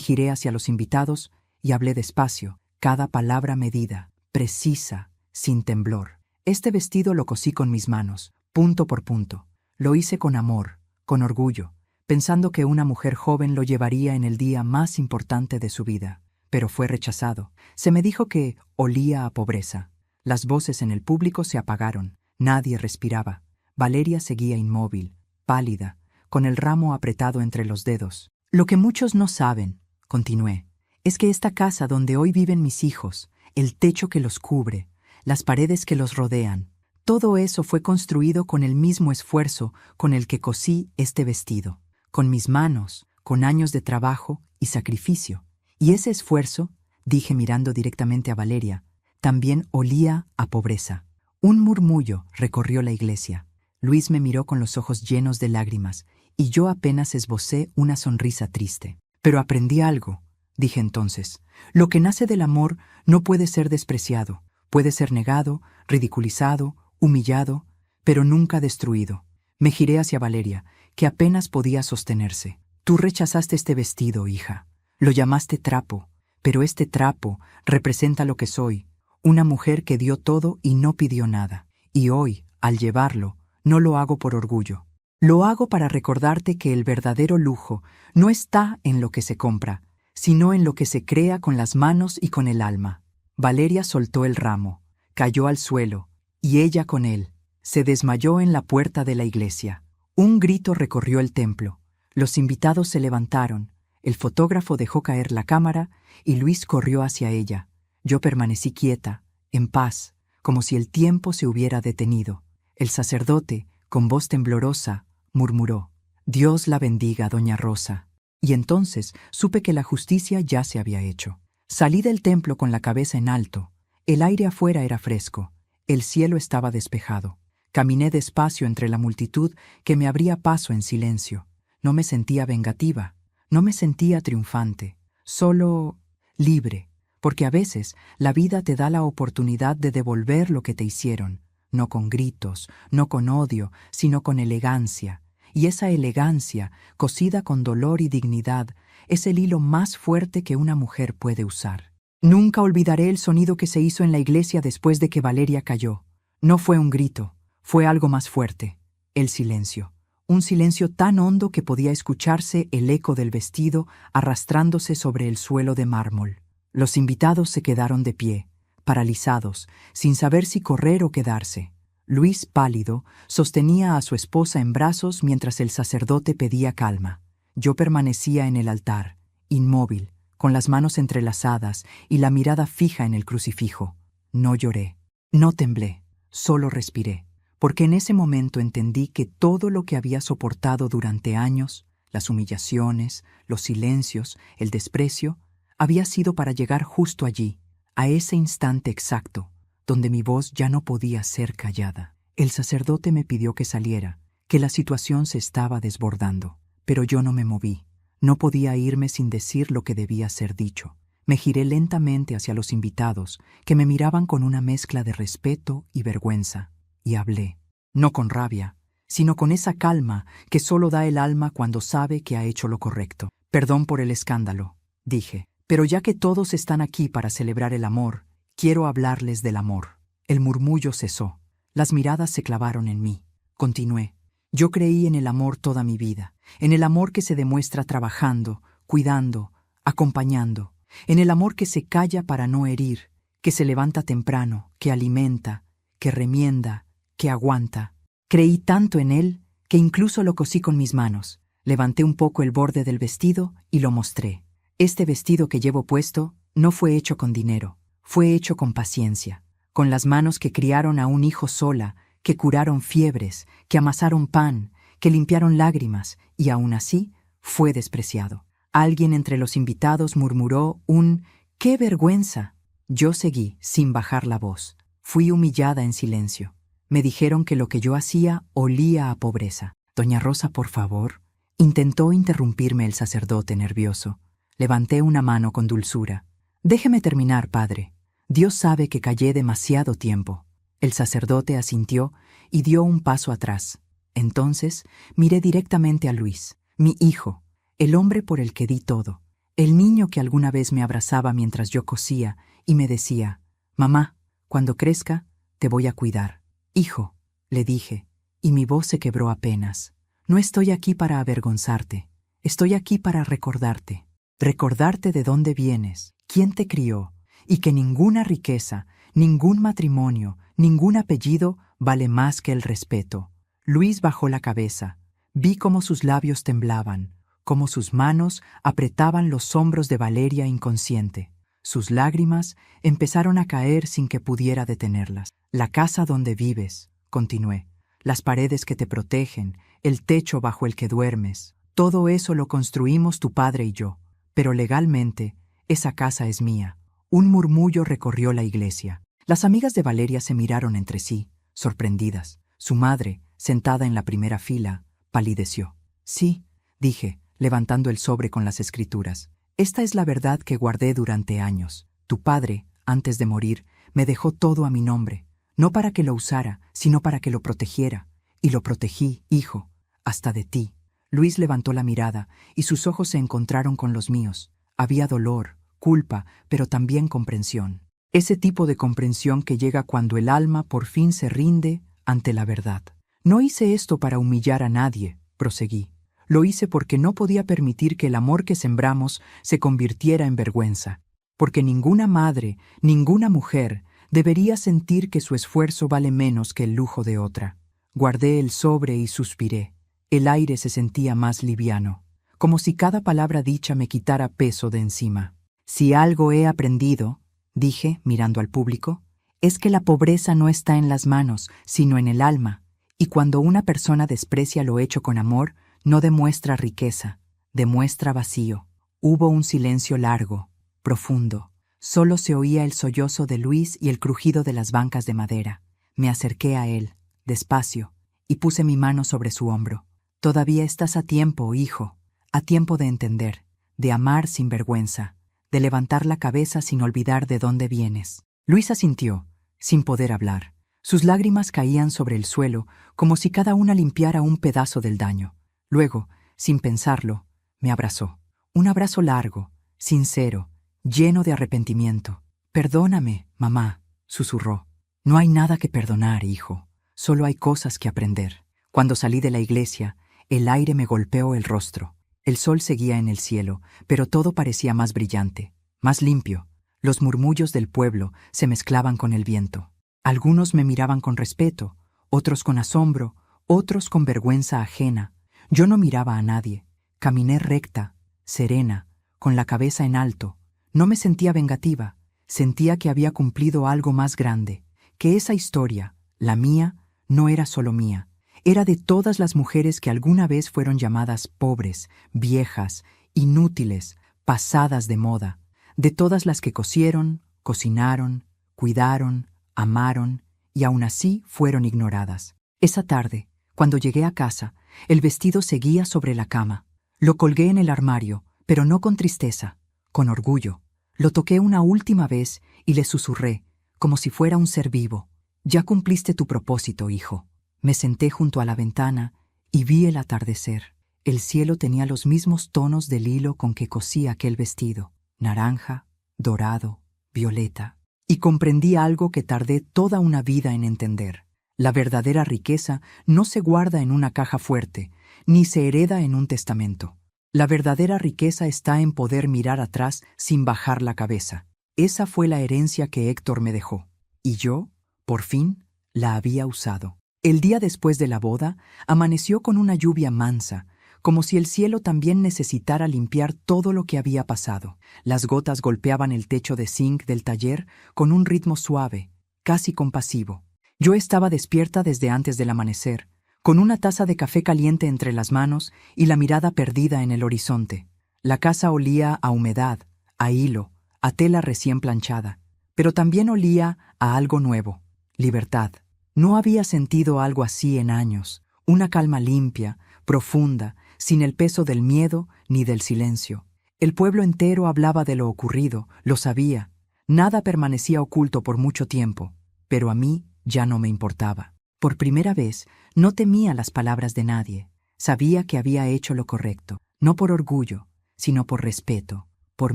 [SPEAKER 1] giré hacia los invitados y hablé despacio, cada palabra medida, precisa, sin temblor. Este vestido lo cosí con mis manos, punto por punto. Lo hice con amor, con orgullo, pensando que una mujer joven lo llevaría en el día más importante de su vida. Pero fue rechazado. Se me dijo que olía a pobreza. Las voces en el público se apagaron. Nadie respiraba. Valeria seguía inmóvil, pálida, con el ramo apretado entre los dedos. Lo que muchos no saben, continué, es que esta casa donde hoy viven mis hijos, el techo que los cubre, las paredes que los rodean, todo eso fue construido con el mismo esfuerzo con el que cosí este vestido, con mis manos, con años de trabajo y sacrificio. Y ese esfuerzo, dije mirando directamente a Valeria, también olía a pobreza. Un murmullo recorrió la iglesia. Luis me miró con los ojos llenos de lágrimas, y yo apenas esbocé una sonrisa triste. Pero aprendí algo, dije entonces. Lo que nace del amor no puede ser despreciado. Puede ser negado, ridiculizado, humillado, pero nunca destruido. Me giré hacia Valeria, que apenas podía sostenerse. Tú rechazaste este vestido, hija. Lo llamaste trapo, pero este trapo representa lo que soy, una mujer que dio todo y no pidió nada. Y hoy, al llevarlo, no lo hago por orgullo. Lo hago para recordarte que el verdadero lujo no está en lo que se compra, sino en lo que se crea con las manos y con el alma. Valeria soltó el ramo, cayó al suelo, y ella con él. Se desmayó en la puerta de la iglesia. Un grito recorrió el templo. Los invitados se levantaron. El fotógrafo dejó caer la cámara y Luis corrió hacia ella. Yo permanecí quieta, en paz, como si el tiempo se hubiera detenido. El sacerdote, con voz temblorosa, murmuró: «Dios la bendiga, doña Rosa». Y entonces supe que la justicia ya se había hecho. Salí del templo con la cabeza en alto. El aire afuera era fresco. El cielo estaba despejado. Caminé despacio entre la multitud que me abría paso en silencio. No me sentía vengativa. No me sentía triunfante, solo libre, porque a veces la vida te da la oportunidad de devolver lo que te hicieron, no con gritos, no con odio, sino con elegancia. Y esa elegancia, cosida con dolor y dignidad, es el hilo más fuerte que una mujer puede usar. Nunca olvidaré el sonido que se hizo en la iglesia después de que Valeria cayó. No fue un grito, fue algo más fuerte, el silencio. Un silencio tan hondo que podía escucharse el eco del vestido arrastrándose sobre el suelo de mármol. Los invitados se quedaron de pie, paralizados, sin saber si correr o quedarse. Luis, pálido, sostenía a su esposa en brazos mientras el sacerdote pedía calma. Yo permanecía en el altar, inmóvil, con las manos entrelazadas y la mirada fija en el crucifijo. No lloré, no temblé, solo respiré. Porque en ese momento entendí que todo lo que había soportado durante años, las humillaciones, los silencios, el desprecio, había sido para llegar justo allí, a ese instante exacto, donde mi voz ya no podía ser callada. El sacerdote me pidió que saliera, que la situación se estaba desbordando, pero yo no me moví. No podía irme sin decir lo que debía ser dicho. Me giré lentamente hacia los invitados, que me miraban con una mezcla de respeto y vergüenza. Y hablé, no con rabia, sino con esa calma que solo da el alma cuando sabe que ha hecho lo correcto. Perdón por el escándalo, dije, pero ya que todos están aquí para celebrar el amor, quiero hablarles del amor. El murmullo cesó, las miradas se clavaron en mí. Continué, yo creí en el amor toda mi vida, en el amor que se demuestra trabajando, cuidando, acompañando, en el amor que se calla para no herir, que se levanta temprano, que alimenta, que remienda, que aguanta. Creí tanto en él que incluso lo cosí con mis manos. Levanté un poco el borde del vestido y lo mostré. Este vestido que llevo puesto no fue hecho con dinero, fue hecho con paciencia, con las manos que criaron a un hijo sola, que curaron fiebres, que amasaron pan, que limpiaron lágrimas, y aún así fue despreciado. Alguien entre los invitados murmuró un «¡Qué vergüenza!». Yo seguí, sin bajar la voz. Fui humillada en silencio. Me dijeron que lo que yo hacía olía a pobreza. «Doña Rosa, por favor», intentó interrumpirme el sacerdote nervioso. Levanté una mano con dulzura. «Déjeme terminar, padre. Dios sabe que callé demasiado tiempo». El sacerdote asintió y dio un paso atrás. Entonces miré directamente a Luis, mi hijo, el hombre por el que di todo, el niño que alguna vez me abrazaba mientras yo cosía y me decía: «Mamá, cuando crezca, te voy a cuidar». «Hijo», le dije, y mi voz se quebró apenas. «No estoy aquí para avergonzarte, estoy aquí para recordarte. Recordarte de dónde vienes, quién te crió, y que ninguna riqueza, ningún matrimonio, ningún apellido vale más que el respeto». Luis bajó la cabeza. Vi cómo sus labios temblaban, cómo sus manos apretaban los hombros de Valeria inconsciente. Sus lágrimas empezaron a caer sin que pudiera detenerlas. «La casa donde vives», continué, «las paredes que te protegen, el techo bajo el que duermes, todo eso lo construimos tu padre y yo, pero legalmente esa casa es mía». Un murmullo recorrió la iglesia. Las amigas de Valeria se miraron entre sí, sorprendidas. Su madre, sentada en la primera fila, palideció. «Sí», dije, levantando el sobre con las escrituras, «esta es la verdad que guardé durante años. Tu padre, antes de morir, me dejó todo a mi nombre, no para que lo usara, sino para que lo protegiera. Y lo protegí, hijo, hasta de ti». Luis levantó la mirada y sus ojos se encontraron con los míos. Había dolor, culpa, pero también comprensión. Ese tipo de comprensión que llega cuando el alma por fin se rinde ante la verdad. «No hice esto para humillar a nadie», proseguí. «Lo hice porque no podía permitir que el amor que sembramos se convirtiera en vergüenza. Porque ninguna madre, ninguna mujer debería sentir que su esfuerzo vale menos que el lujo de otra». Guardé el sobre y suspiré. El aire se sentía más liviano, como si cada palabra dicha me quitara peso de encima. «Si algo he aprendido», dije, mirando al público, «es que la pobreza no está en las manos, sino en el alma. Y cuando una persona desprecia lo hecho con amor, no demuestra riqueza, demuestra vacío». Hubo un silencio largo, profundo. Solo se oía el sollozo de Luis y el crujido de las bancas de madera. Me acerqué a él, despacio, y puse mi mano sobre su hombro. «Todavía estás a tiempo, hijo, a tiempo de entender, de amar sin vergüenza, de levantar la cabeza sin olvidar de dónde vienes». Luis asintió, sin poder hablar. Sus lágrimas caían sobre el suelo como si cada una limpiara un pedazo del daño. Luego, sin pensarlo, me abrazó. Un abrazo largo, sincero, lleno de arrepentimiento. «Perdóname, mamá», susurró. «No hay nada que perdonar, hijo. Solo hay cosas que aprender». Cuando salí de la iglesia, el aire me golpeó el rostro. El sol seguía en el cielo, pero todo parecía más brillante, más limpio. Los murmullos del pueblo se mezclaban con el viento. Algunos me miraban con respeto, otros con asombro, otros con vergüenza ajena. Yo no miraba a nadie. Caminé recta, serena, con la cabeza en alto. No me sentía vengativa. Sentía que había cumplido algo más grande, que esa historia, la mía, no era solo mía. Era de todas las mujeres que alguna vez fueron llamadas pobres, viejas, inútiles, pasadas de moda, de todas las que cosieron, cocinaron, cuidaron, amaron y aún así fueron ignoradas. Esa tarde, cuando llegué a casa, el vestido seguía sobre la cama. Lo colgué en el armario, pero no con tristeza, con orgullo. Lo toqué una última vez y le susurré, como si fuera un ser vivo: «Ya cumpliste tu propósito, hijo». Me senté junto a la ventana y vi el atardecer. El cielo tenía los mismos tonos del hilo con que cosí aquel vestido: naranja, dorado, violeta. Y comprendí algo que tardé toda una vida en entender. La verdadera riqueza no se guarda en una caja fuerte, ni se hereda en un testamento. La verdadera riqueza está en poder mirar atrás sin bajar la cabeza. Esa fue la herencia que Héctor me dejó. Y yo, por fin, la había usado. El día después de la boda, amaneció con una lluvia mansa, como si el cielo también necesitara limpiar todo lo que había pasado. Las gotas golpeaban el techo de zinc del taller con un ritmo suave, casi compasivo. Yo estaba despierta desde antes del amanecer, con una taza de café caliente entre las manos y la mirada perdida en el horizonte. La casa olía a humedad, a hilo, a tela recién planchada, pero también olía a algo nuevo: libertad. No había sentido algo así en años, una calma limpia, profunda, sin el peso del miedo ni del silencio. El pueblo entero hablaba de lo ocurrido, lo sabía. Nada permanecía oculto por mucho tiempo, pero a mí ya no me importaba. Por primera vez, no temía las palabras de nadie. Sabía que había hecho lo correcto, no por orgullo, sino por respeto, por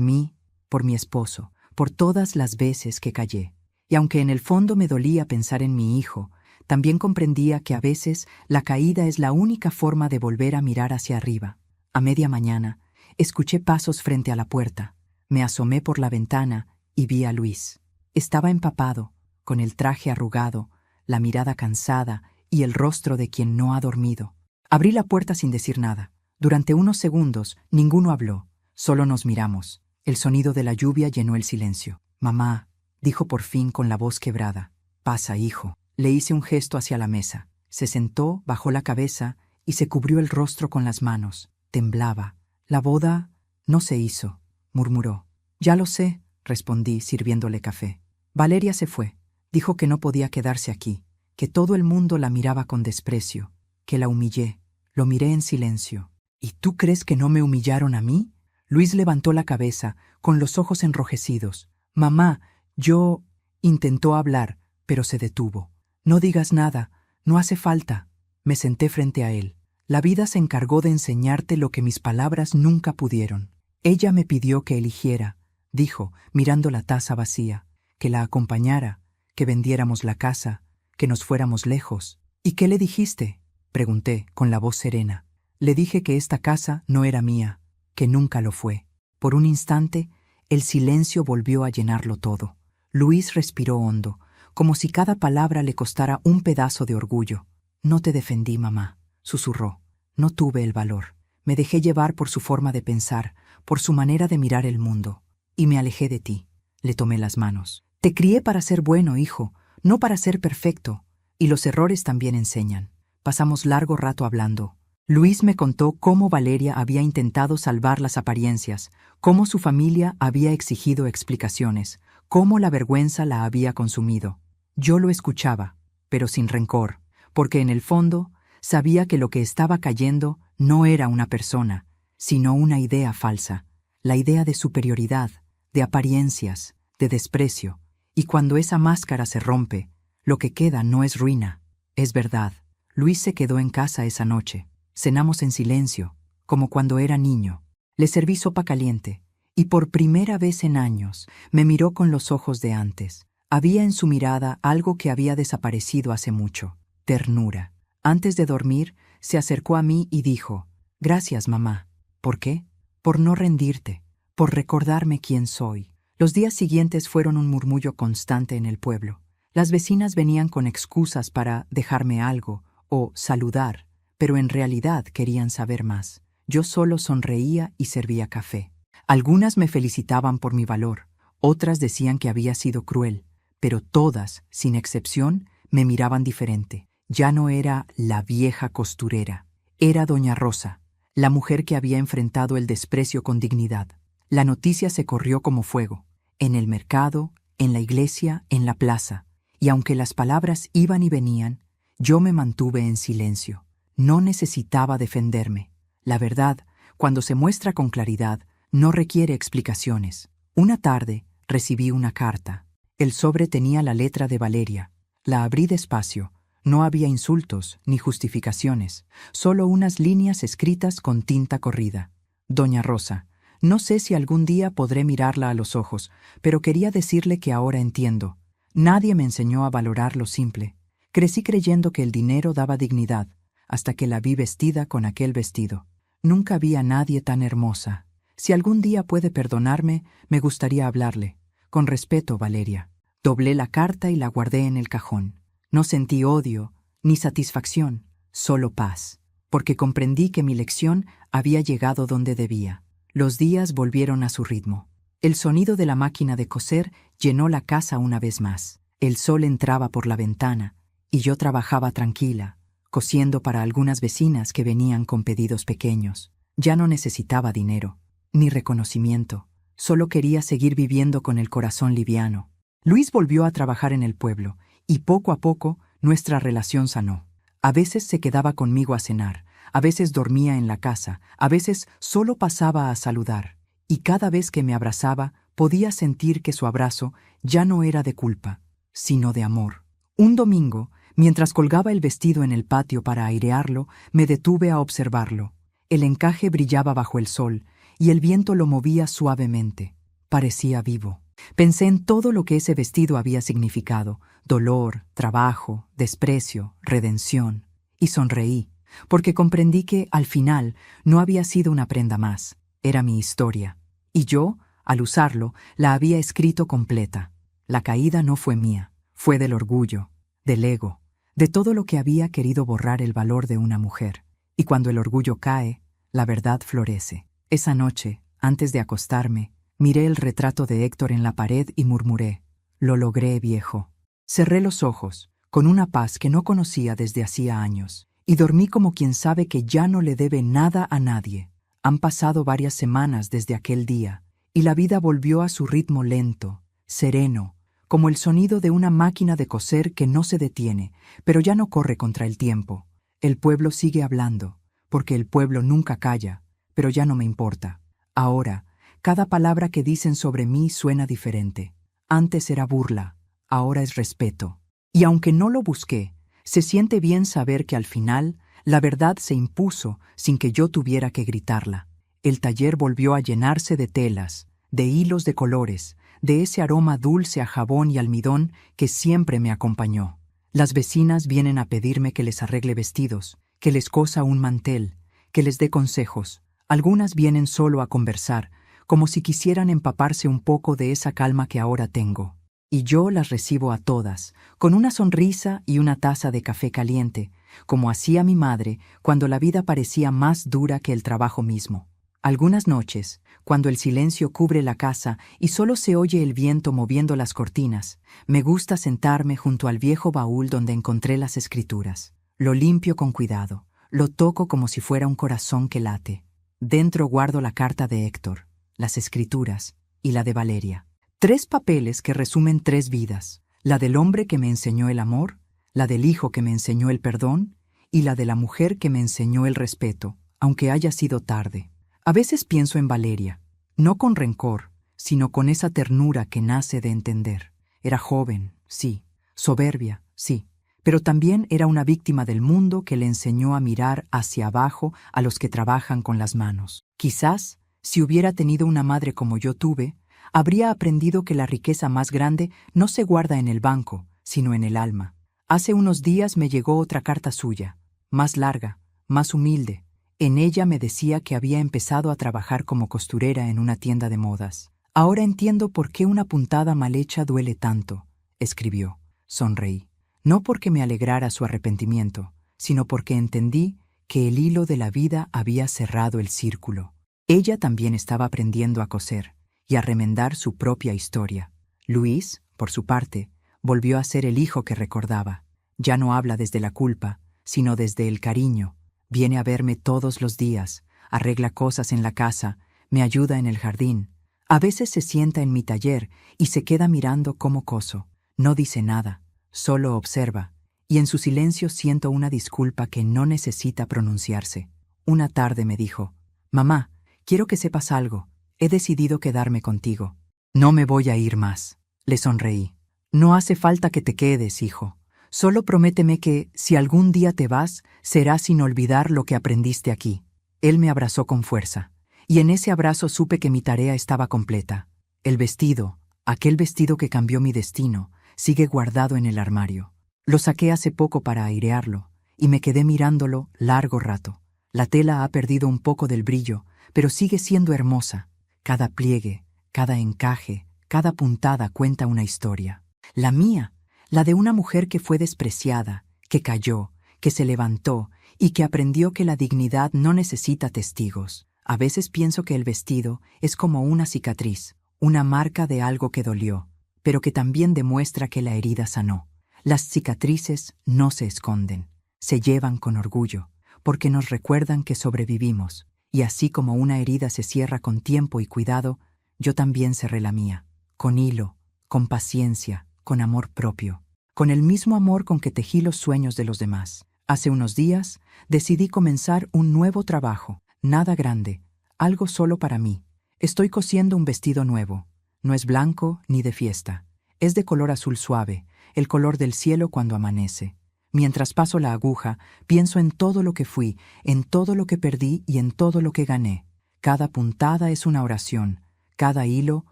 [SPEAKER 1] mí, por mi esposo, por todas las veces que callé. Y aunque en el fondo me dolía pensar en mi hijo, también comprendía que a veces la caída es la única forma de volver a mirar hacia arriba. A media mañana, escuché pasos frente a la puerta. Me asomé por la ventana y vi a Luis. Estaba empapado, con el traje arrugado, la mirada cansada y el rostro de quien no ha dormido. Abrí la puerta sin decir nada. Durante unos segundos, ninguno habló. Solo nos miramos. El sonido de la lluvia llenó el silencio. «Mamá», dijo por fin con la voz quebrada. «Pasa, hijo». Le hice un gesto hacia la mesa. Se sentó, bajó la cabeza y se cubrió el rostro con las manos. Temblaba. «La boda no se hizo», murmuró. «Ya lo sé», respondí, sirviéndole café. «Valeria se fue. Dijo que no podía quedarse aquí, que todo el mundo la miraba con desprecio, que la humillé. Lo miré en silencio. ¿Y tú crees que no me humillaron a mí?» Luis levantó la cabeza, con los ojos enrojecidos. «Mamá, yo…» Intentó hablar, pero se detuvo. «No digas nada, no hace falta». Me senté frente a él. «La vida se encargó de enseñarte lo que mis palabras nunca pudieron. Ella me pidió que eligiera», dijo, mirando la taza vacía, «que la acompañara, que vendiéramos la casa, que nos fuéramos lejos». «¿Y qué le dijiste?», pregunté, con la voz serena. «Le dije que esta casa no era mía, que nunca lo fue». Por un instante, el silencio volvió a llenarlo todo. Luis respiró hondo, como si cada palabra le costara un pedazo de orgullo. «No te defendí, mamá», susurró. «No tuve el valor. Me dejé llevar por su forma de pensar, por su manera de mirar el mundo. Y me alejé de ti». Le tomé las manos. «Te crié para ser bueno, hijo, no para ser perfecto. Y los errores también enseñan». Pasamos largo rato hablando. Luis me contó cómo Valeria había intentado salvar las apariencias, cómo su familia había exigido explicaciones, cómo la vergüenza la había consumido. Yo lo escuchaba, pero sin rencor, porque en el fondo sabía que lo que estaba cayendo no era una persona, sino una idea falsa, la idea de superioridad, de apariencias, de desprecio. Y cuando esa máscara se rompe, lo que queda no es ruina, es verdad. Luis se quedó en casa esa noche. Cenamos en silencio, como cuando era niño. Le serví sopa caliente, y por primera vez en años me miró con los ojos de antes. Había en su mirada algo que había desaparecido hace mucho: ternura. Antes de dormir, se acercó a mí y dijo: «Gracias, mamá». «¿Por qué?» «Por no rendirte, por recordarme quién soy». Los días siguientes fueron un murmullo constante en el pueblo. Las vecinas venían con excusas para dejarme algo o saludar, pero en realidad querían saber más. Yo solo sonreía y servía café. Algunas me felicitaban por mi valor, otras decían que había sido cruel, pero todas, sin excepción, me miraban diferente. Ya no era la vieja costurera, era doña Rosa, la mujer que había enfrentado el desprecio con dignidad. La noticia se corrió como fuego, en el mercado, en la iglesia, en la plaza, y aunque las palabras iban y venían, yo me mantuve en silencio. No necesitaba defenderme. La verdad, cuando se muestra con claridad, no requiere explicaciones. Una tarde recibí una carta. El sobre tenía la letra de Valeria. La abrí despacio. No había insultos ni justificaciones, solo unas líneas escritas con tinta corrida. «Doña Rosa, no sé si algún día podré mirarla a los ojos, pero quería decirle que ahora entiendo. Nadie me enseñó a valorar lo simple. Crecí creyendo que el dinero daba dignidad, hasta que la vi vestida con aquel vestido. Nunca vi a nadie tan hermosa. Si algún día puede perdonarme, me gustaría hablarle. Con respeto, Valeria». Doblé la carta y la guardé en el cajón. No sentí odio ni satisfacción, solo paz, porque comprendí que mi lección había llegado donde debía. Los días volvieron a su ritmo. El sonido de la máquina de coser llenó la casa una vez más. El sol entraba por la ventana y yo trabajaba tranquila, cosiendo para algunas vecinas que venían con pedidos pequeños. Ya no necesitaba dinero, ni reconocimiento. Solo quería seguir viviendo con el corazón liviano. Luis volvió a trabajar en el pueblo y poco a poco nuestra relación sanó. A veces se quedaba conmigo a cenar, a veces dormía en la casa, a veces solo pasaba a saludar. Y cada vez que me abrazaba, podía sentir que su abrazo ya no era de culpa, sino de amor. Un domingo, mientras colgaba el vestido en el patio para airearlo, me detuve a observarlo. El encaje brillaba bajo el sol, y el viento lo movía suavemente. Parecía vivo. Pensé en todo lo que ese vestido había significado: dolor, trabajo, desprecio, redención. Y sonreí, porque comprendí que, al final, no había sido una prenda más. Era mi historia. Y yo, al usarlo, la había escrito completa. La caída no fue mía, fue del orgullo, del ego, de todo lo que había querido borrar el valor de una mujer. Y cuando el orgullo cae, la verdad florece. Esa noche, antes de acostarme, miré el retrato de Héctor en la pared y murmuré: «Lo logré, viejo». Cerré los ojos, con una paz que no conocía desde hacía años, y dormí como quien sabe que ya no le debe nada a nadie. Han pasado varias semanas desde aquel día, y la vida volvió a su ritmo lento, sereno, como el sonido de una máquina de coser que no se detiene, pero ya no corre contra el tiempo. El pueblo sigue hablando, porque el pueblo nunca calla, pero ya no me importa. Ahora, cada palabra que dicen sobre mí suena diferente. Antes era burla, ahora es respeto. Y aunque no lo busqué, se siente bien saber que al final la verdad se impuso sin que yo tuviera que gritarla. El taller volvió a llenarse de telas, de hilos de colores, de ese aroma dulce a jabón y almidón que siempre me acompañó. Las vecinas vienen a pedirme que les arregle vestidos, que les cosa un mantel, que les dé consejos. Algunas vienen solo a conversar, como si quisieran empaparse un poco de esa calma que ahora tengo. Y yo las recibo a todas, con una sonrisa y una taza de café caliente, como hacía mi madre cuando la vida parecía más dura que el trabajo mismo. Algunas noches, cuando el silencio cubre la casa y solo se oye el viento moviendo las cortinas, me gusta sentarme junto al viejo baúl donde encontré las escrituras. Lo limpio con cuidado, lo toco como si fuera un corazón que late. Dentro guardo la carta de Héctor, las escrituras y la de Valeria. 3 papeles que resumen 3 vidas: la del hombre que me enseñó el amor, la del hijo que me enseñó el perdón y la de la mujer que me enseñó el respeto, aunque haya sido tarde. A veces pienso en Valeria, no con rencor, sino con esa ternura que nace de entender. Era joven, sí, soberbia, sí, pero también era una víctima del mundo que le enseñó a mirar hacia abajo a los que trabajan con las manos. Quizás, si hubiera tenido una madre como yo tuve, habría aprendido que la riqueza más grande no se guarda en el banco, sino en el alma. Hace unos días me llegó otra carta suya, más larga, más humilde. En ella me decía que había empezado a trabajar como costurera en una tienda de modas. «Ahora entiendo por qué una puntada mal hecha duele tanto», escribió. Sonreí. No porque me alegrara su arrepentimiento, sino porque entendí que el hilo de la vida había cerrado el círculo. Ella también estaba aprendiendo a coser y a remendar su propia historia. Luis, por su parte, volvió a ser el hijo que recordaba. Ya no habla desde la culpa, sino desde el cariño. Viene a verme todos los días, arregla cosas en la casa, me ayuda en el jardín. A veces se sienta en mi taller y se queda mirando cómo coso. No dice nada, solo observa, y en su silencio siento una disculpa que no necesita pronunciarse. Una tarde me dijo: «Mamá, quiero que sepas algo. He decidido quedarme contigo». «No me voy a ir más», le sonreí. «No hace falta que te quedes, hijo. Solo prométeme que, si algún día te vas, será sin olvidar lo que aprendiste aquí». Él me abrazó con fuerza, y en ese abrazo supe que mi tarea estaba completa. El vestido, aquel vestido que cambió mi destino, sigue guardado en el armario. Lo saqué hace poco para airearlo, y me quedé mirándolo largo rato. La tela ha perdido un poco del brillo, pero sigue siendo hermosa. Cada pliegue, cada encaje, cada puntada cuenta una historia. La mía, la de una mujer que fue despreciada, que cayó, que se levantó y que aprendió que la dignidad no necesita testigos. A veces pienso que el vestido es como una cicatriz, una marca de algo que dolió, pero que también demuestra que la herida sanó. Las cicatrices no se esconden, se llevan con orgullo, porque nos recuerdan que sobrevivimos, y así como una herida se cierra con tiempo y cuidado, yo también cerré la mía, con hilo, con paciencia, con amor propio, con el mismo amor con que tejí los sueños de los demás. Hace unos días decidí comenzar un nuevo trabajo, nada grande, algo solo para mí. Estoy cosiendo un vestido nuevo. No es blanco ni de fiesta. Es de color azul suave, el color del cielo cuando amanece. Mientras paso la aguja, pienso en todo lo que fui, en todo lo que perdí y en todo lo que gané. Cada puntada es una oración, cada hilo,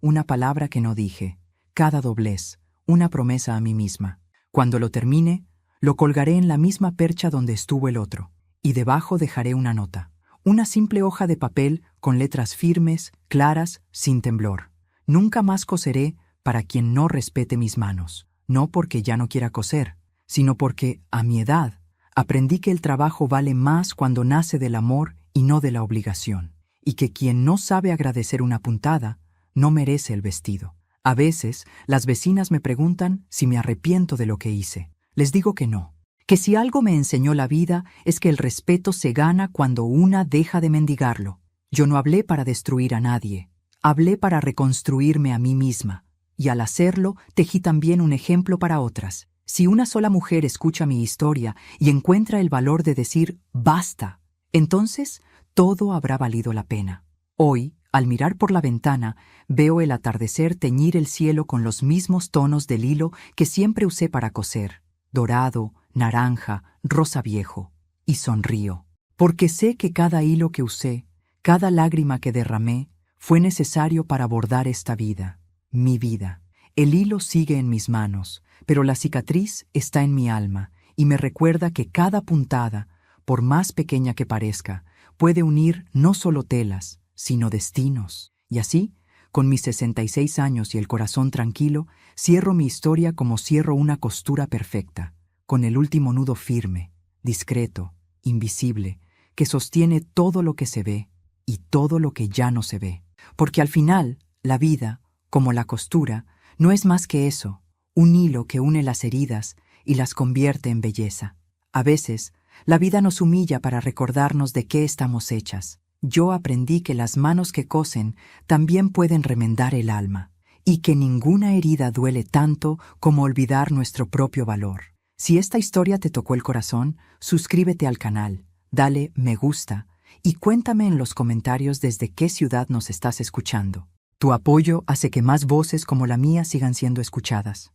[SPEAKER 1] una palabra que no dije, cada doblez, una promesa a mí misma. Cuando lo termine, lo colgaré en la misma percha donde estuvo el otro, y debajo dejaré una nota. Una simple hoja de papel con letras firmes, claras, sin temblor. Nunca más coseré para quien no respete mis manos. No porque ya no quiera coser, sino porque, a mi edad, aprendí que el trabajo vale más cuando nace del amor y no de la obligación, y que quien no sabe agradecer una puntada, no merece el vestido. A veces, las vecinas me preguntan si me arrepiento de lo que hice. Les digo que no, que si algo me enseñó la vida es que el respeto se gana cuando una deja de mendigarlo. Yo no hablé para destruir a nadie, hablé para reconstruirme a mí misma, y al hacerlo tejí también un ejemplo para otras. Si una sola mujer escucha mi historia y encuentra el valor de decir «basta», entonces todo habrá valido la pena. Hoy, al mirar por la ventana, veo el atardecer teñir el cielo con los mismos tonos del hilo que siempre usé para coser, dorado, naranja, rosa viejo, y sonrío, porque sé que cada hilo que usé, cada lágrima que derramé, fue necesario para bordar esta vida, mi vida. El hilo sigue en mis manos, pero la cicatriz está en mi alma y me recuerda que cada puntada, por más pequeña que parezca, puede unir no solo telas, sino destinos. Y así, con mis 66 años y el corazón tranquilo, cierro mi historia como cierro una costura perfecta, con el último nudo firme, discreto, invisible, que sostiene todo lo que se ve y todo lo que ya no se ve. Porque al final, la vida, como la costura, no es más que eso, un hilo que une las heridas y las convierte en belleza. A veces, la vida nos humilla para recordarnos de qué estamos hechas. Yo aprendí que las manos que cosen también pueden remendar el alma, y que ninguna herida duele tanto como olvidar nuestro propio valor. Si esta historia te tocó el corazón, suscríbete al canal, dale me gusta y cuéntame en los comentarios desde qué ciudad nos estás escuchando. Tu apoyo hace que más voces como la mía sigan siendo escuchadas.